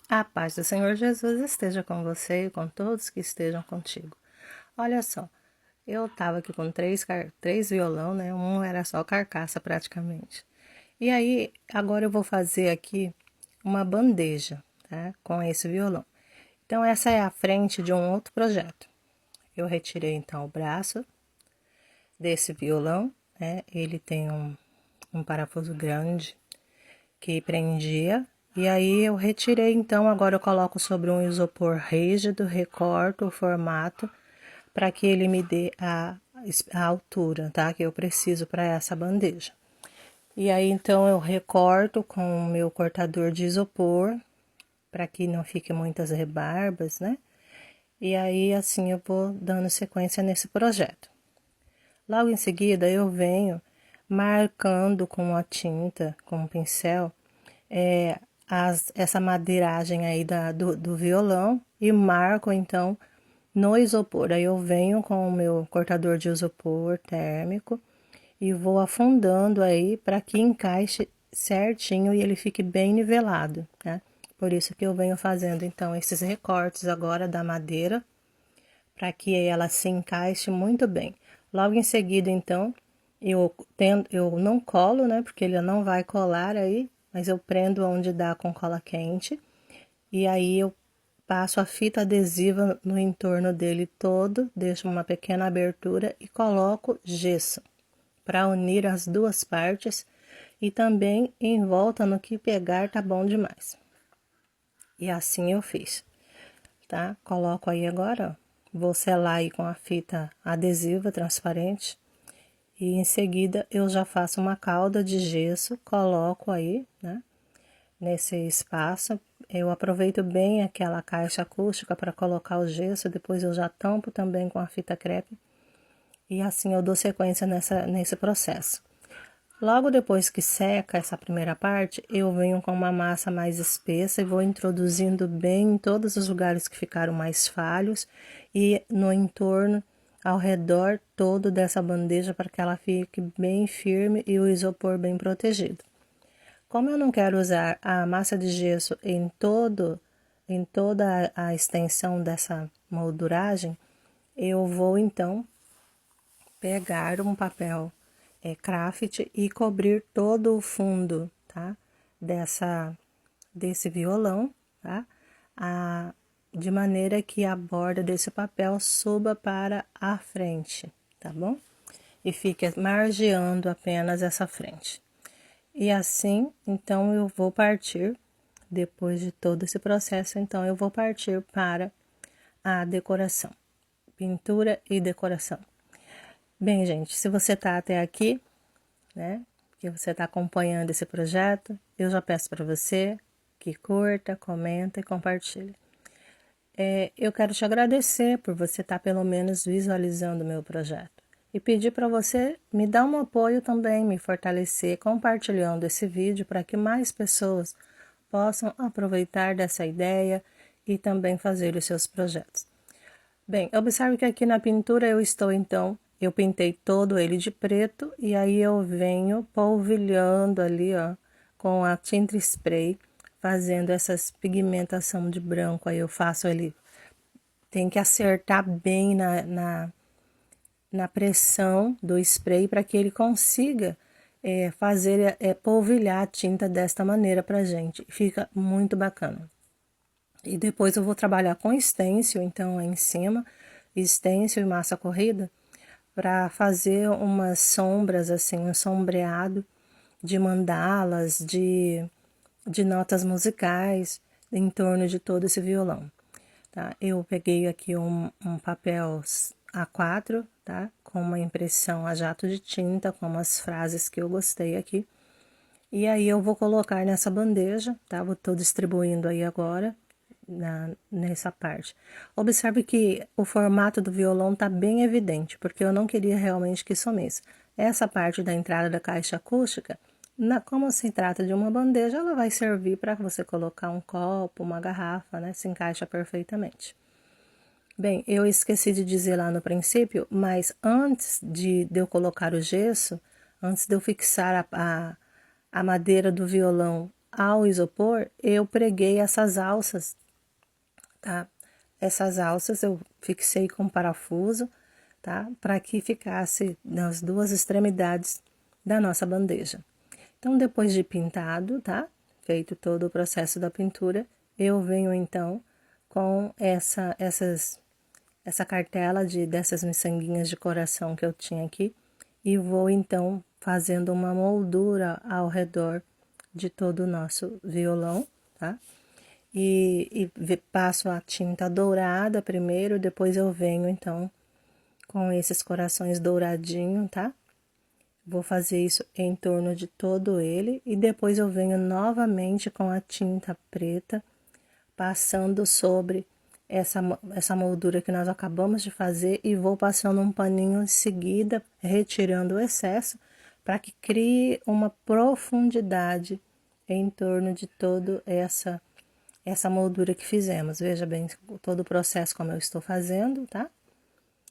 A paz do Senhor Jesus esteja com você e com todos que estejam contigo. Olha só, eu tava aqui com três violão, né? Um era só carcaça praticamente. E aí, agora eu vou fazer aqui uma bandeja, tá? Com esse violão. Então, essa é a frente de um outro projeto. Eu retirei então o braço desse violão, né? Ele tem um parafuso grande que prendia. E aí eu retirei, então agora eu coloco sobre um isopor rígido, recorto o formato para que ele me dê a altura, tá? Que eu preciso para essa bandeja. E aí então eu recorto com o meu cortador de isopor para que não fique muitas rebarbas, né? E aí assim eu vou dando sequência nesse projeto. Logo em seguida eu venho marcando com a tinta, com o pincel, essa madeiragem aí do violão e marco então no isopor. Aí eu venho com o meu cortador de isopor térmico e vou afundando aí para que encaixe certinho e ele fique bem nivelado, né? Por isso que eu venho fazendo então esses recortes agora da madeira para que ela se encaixe muito bem. Logo em seguida, então, eu não colo, né? Porque ele não vai colar aí, mas eu prendo onde dá com cola quente. E aí eu passo a fita adesiva no entorno dele todo, deixo uma pequena abertura e coloco gesso para unir as duas partes e também em volta no que pegar tá bom demais. E assim eu fiz, tá? Coloco aí agora, ó. Vou selar aí com a fita adesiva transparente. E em seguida eu já faço uma calda de gesso, coloco aí, né? Nesse espaço. Eu aproveito bem aquela caixa acústica para colocar o gesso, depois eu já tampo também com a fita crepe. E assim eu dou sequência nesse processo. Logo depois que seca essa primeira parte, eu venho com uma massa mais espessa e vou introduzindo bem em todos os lugares que ficaram mais falhos e no entorno, ao redor todo dessa bandeja para que ela fique bem firme e o isopor bem protegido. Como eu não quero usar a massa de gesso em toda a extensão dessa molduragem, eu vou então pegar um papel craft e cobrir todo o fundo, tá? Desse violão, tá? De maneira que a borda desse papel suba para a frente, tá bom? E fique margeando apenas essa frente. E assim, então, eu vou partir, depois de todo esse processo, então, eu vou partir para a decoração, pintura e decoração. Bem, gente, se você tá até aqui, né, que você tá acompanhando esse projeto, eu já peço para você que curta, comenta e compartilhe. Eu quero te agradecer por você estar pelo menos visualizando o meu projeto. E pedir para você me dar um apoio também, me fortalecer compartilhando esse vídeo para que mais pessoas possam aproveitar dessa ideia e também fazer os seus projetos. Bem, observe que aqui na pintura eu pintei todo ele de preto e aí eu venho polvilhando ali, ó, com a tinta spray, fazendo essas pigmentação de branco. Aí eu faço ele, tem que acertar bem na pressão do spray para que ele consiga polvilhar a tinta desta maneira pra gente. Fica muito bacana. E depois eu vou trabalhar com stencil, então, aí em cima, stencil e massa corrida, para fazer umas sombras, assim, um sombreado de mandalas, de notas musicais em torno de todo esse violão, tá? Eu peguei aqui um papel A4, tá? Com uma impressão a jato de tinta, com umas frases que eu gostei aqui. E aí eu vou colocar nessa bandeja, tá? Tô distribuindo aí agora, nessa parte. Observe que o formato do violão tá bem evidente, porque eu não queria realmente que sumisse. Essa parte da entrada da caixa acústica, como se trata de uma bandeja, ela vai servir para você colocar um copo, uma garrafa, né? Se encaixa perfeitamente. Bem, eu esqueci de dizer lá no princípio, mas antes de eu colocar o gesso, antes de eu fixar a madeira do violão ao isopor, eu preguei essas alças, tá? Essas alças eu fixei com parafuso, tá? Para que ficasse nas duas extremidades da nossa bandeja. Então, depois de pintado, tá? Feito todo o processo da pintura, eu venho então com essa cartela dessas miçanguinhas de coração que eu tinha aqui e vou então fazendo uma moldura ao redor de todo o nosso violão, tá? E passo a tinta dourada primeiro, depois eu venho então com esses corações douradinhos, tá? Vou fazer isso em torno de todo ele e depois eu venho novamente com a tinta preta, passando sobre essa moldura que nós acabamos de fazer e vou passando um paninho em seguida, retirando o excesso, para que crie uma profundidade em torno de toda essa moldura que fizemos. Veja bem todo o processo como eu estou fazendo, tá?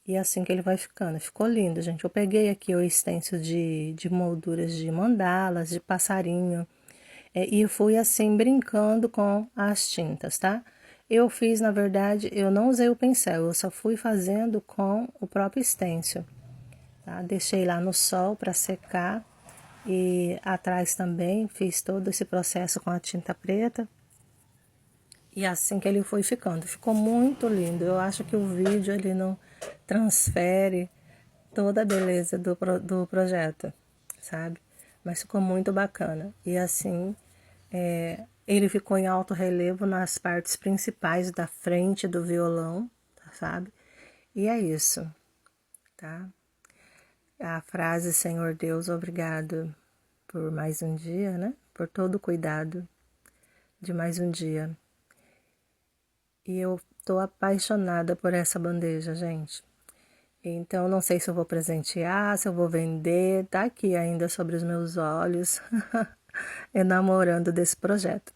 E é assim que ele vai ficando. Ficou lindo, gente. Eu peguei aqui o stencil de molduras de mandalas, de passarinho, e fui assim brincando com as tintas, tá? Eu fiz, na verdade, eu não usei o pincel, eu só fui fazendo com o próprio stencil, tá? Deixei lá no sol para secar e atrás também fiz todo esse processo com a tinta preta. E assim que ele foi ficando, ficou muito lindo. Eu acho que o vídeo ele não transfere toda a beleza do projeto, sabe? Mas ficou muito bacana. E assim, ele ficou em alto relevo nas partes principais da frente do violão, sabe? E é isso, tá? A frase Senhor Deus, obrigado por mais um dia, né? Por todo o cuidado de mais um dia. E eu tô apaixonada por essa bandeja, gente. Então, não sei se eu vou presentear, se eu vou vender, tá aqui ainda sobre os meus olhos, enamorando desse projeto.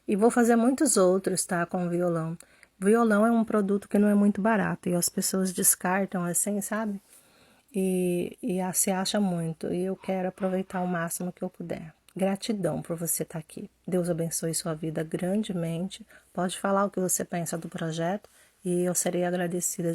E vou fazer muitos outros, tá, com violão. Violão é um produto que não é muito barato e as pessoas descartam assim, sabe? E se acha muito. E eu quero aproveitar o máximo que eu puder. Gratidão por você estar aqui. Deus abençoe sua vida grandemente. Pode falar o que você pensa do projeto e eu serei agradecida.